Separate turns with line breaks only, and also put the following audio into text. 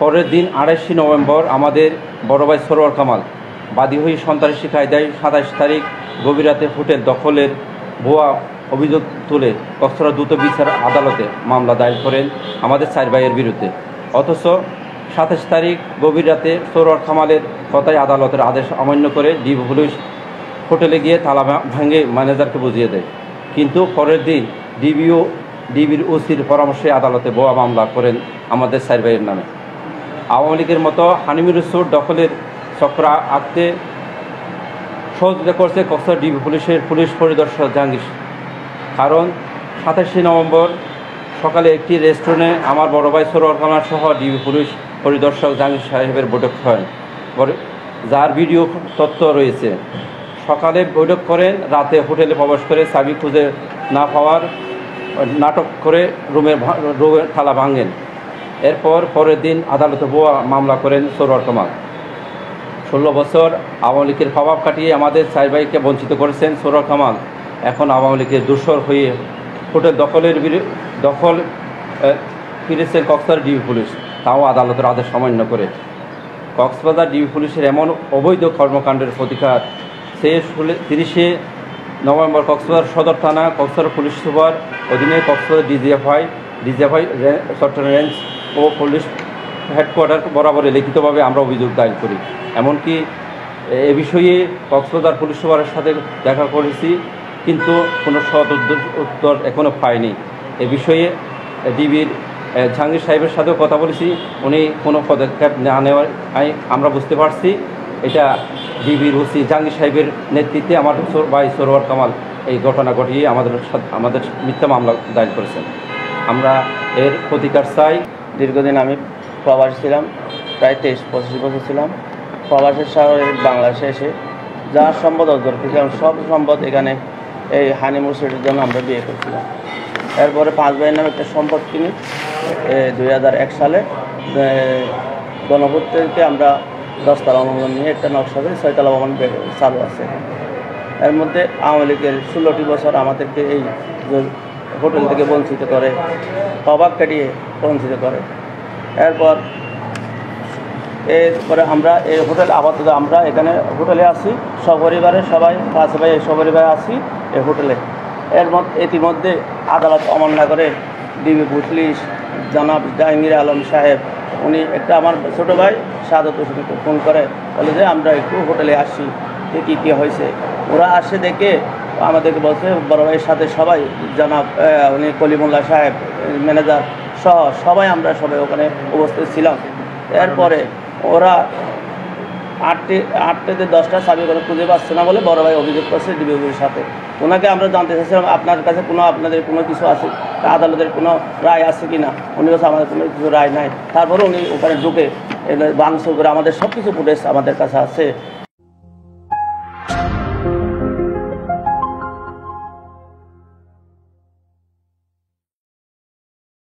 পরের দিন 28 নভেম্বর আমাদের বড় ভাই সরোয়ার কামাল বাদী হয়ে সন্ত্রাসী কায়দায় 27 তারিখ গভীর রাতে হোটেল দখলের ভুয়া অভিযোগ তুলে কক্সবাজার দ্রুত বিচার আদালতে মামলা দায়ের করেন আমাদের 4 ভাইয়ের বিরুদ্ধে। অথচ 27 তারিখ গভীর রাতে সরোয়ার কামালের কথায় আদালতের আদেশ অমান্য করে ডিবি পুলিশ হোটেলে গিয়ে তালা ভেঙে ম্যানেজারকে বুঝিয়ে দেয়। কিন্তু পরের দিন ডিবির ওসির পরামর্শে আদালতে ভুয়া মামলা করেন আমাদের 4 ভাইয়ের নামে। আওয়ামী লীগের মতো হানিমির রিসোর্ট দখলের চক্র আঁকতে সহযোগিতা করছে কক্সবাজার ডিবি পুলিশের পুলিশ পরিদর্শক জাহাঙ্গীর। কারণ 27 নভেম্বর সকালে একটি রেস্টুরেন্টে আমার বড় ভাই সরোয়ার কামাল সহ ডিবি পুলিশ পরিদর্শক জাহাঙ্গীর সাহেবের বৈঠক হয়, যার ভিডিও তথ্য রয়েছে। সকালে বৈঠক করেন, রাতে হোটেলে প্রবেশ করে চাবি খুঁজে না পাওয়ার নাটক করে রুমের তালা ভাঙেন। এরপর পরের দিন আদালতে ভুয়া মামলা করেন সরোয়ার কামাল। 16 বছর আওয়ামী লীগের প্রভাব কাটিয়ে আমাদের 4 ভাইকে বঞ্চিত করেছেন সরোয়ার কামাল। এখন আওয়ামী লীগের দূষর হয়ে হোটেল দখল ফিরেছেন কক্সবাজার ডিবি পুলিশ, তাও আদালতের আদেশ অমান্য করে। কক্সবাজার ডিবি পুলিশের এমন অবৈধ কর্মকাণ্ডের প্রতিকার 30 নভেম্বর কক্সবাজার সদর থানা কক্সবাজার পুলিশ সুপার অধীনে কক্সবাজার ডিজিএফআই চট্টগ্রাম রেঞ্জ ও পুলিশ হেডকোয়ার্টার বরাবরে লিখিতভাবে আমরা অভিযোগ দায়ের করি। এমনকি এ বিষয়ে কক্সবাজার পুলিশ সুপারের সাথে দেখা করেছি, কিন্তু কোনো সৎ উত্তর এখনও পাইনি। এ বিষয়ে ডিবির জাহাঙ্গীর সাহেবের সাথেও কথা বলেছি, উনি কোনো পদক্ষেপ না নেওয়ার আমরা বুঝতে পারছি এটা ডিবির ওসি জাহাঙ্গীর সাহেবের নেতৃত্বে আমার ভাই সরোয়ার কামাল এই ঘটনা ঘটিয়ে আমাদের মিথ্যা মামলা দায়ের করেছেন। আমরা এর প্রতিকার চাই।
দীর্ঘদিন আমি প্রবাসী ছিলাম, প্রায় 23-25 বছর ছিলাম প্রবাসের শহরে বাংলাদেশে এসে যা সম্পদ অর্জন করেছিলাম সব সম্পদ এখানে এই হানিমুন সেটের জন্য আমরা বিয়ে করছিলাম। এরপরে 5 ভাইয়ের নামে একটা সম্পদ কিনি 2001 সালে গণপুর থেকে আমরা 10 তলা ভবন নিয়ে একটা নকশা করে 6 তলা ভবন চালু আছে। এর মধ্যে আওয়ামী লীগের 16টি বছর আমাদেরকে এই হোটেল থেকে বঞ্চিত করে, প্রভাব কাটিয়ে বঞ্চিত করে। এরপরে আমরা এই হোটেল আপাতত আমরা এখানে হোটেলে আসি সপরিবারে, সবাই 5 ভাই সপরিবারে আসি এই হোটেলে। ইতিমধ্যে আদালত অমান্য করে ডিবি পুলিশ জনাব জাহাঙ্গীর আলম সাহেব উনি একটা আমার ছোটো ভাই সাদত হোসেনকে ফোন করে বলে যে আমরা একটু হোটেলে আসি, কী হয়েছে। ওরা আসে দেখে আমাদেরকে বলছে বড় ভাইয়ের সাথে সবাই জনাব উনি কলিমুল্লাহ সাহেব ম্যানেজার সহ সবাই আমরা সবাই ওখানে উপস্থিত ছিলাম। এরপরে ওরা 8টা 10টা চাবি করে খুঁজে পাচ্ছে না বলে বড় ভাই অভিযোগ করছে ডিবির সাথে। ওনাকে আমরা জানতে চাইছিলাম আপনার কাছে আপনাদের কোনো কিছু আছে, আদালতের কোনো রায় আছে কি না। উনি বলছে আমাদের কোনো কিছু রায় নাই। তারপরে উনি ওখানে ঢুকে ভাঙচুর করে আমাদের সব কিছু ফুটেজ আমাদের কাছে আছে।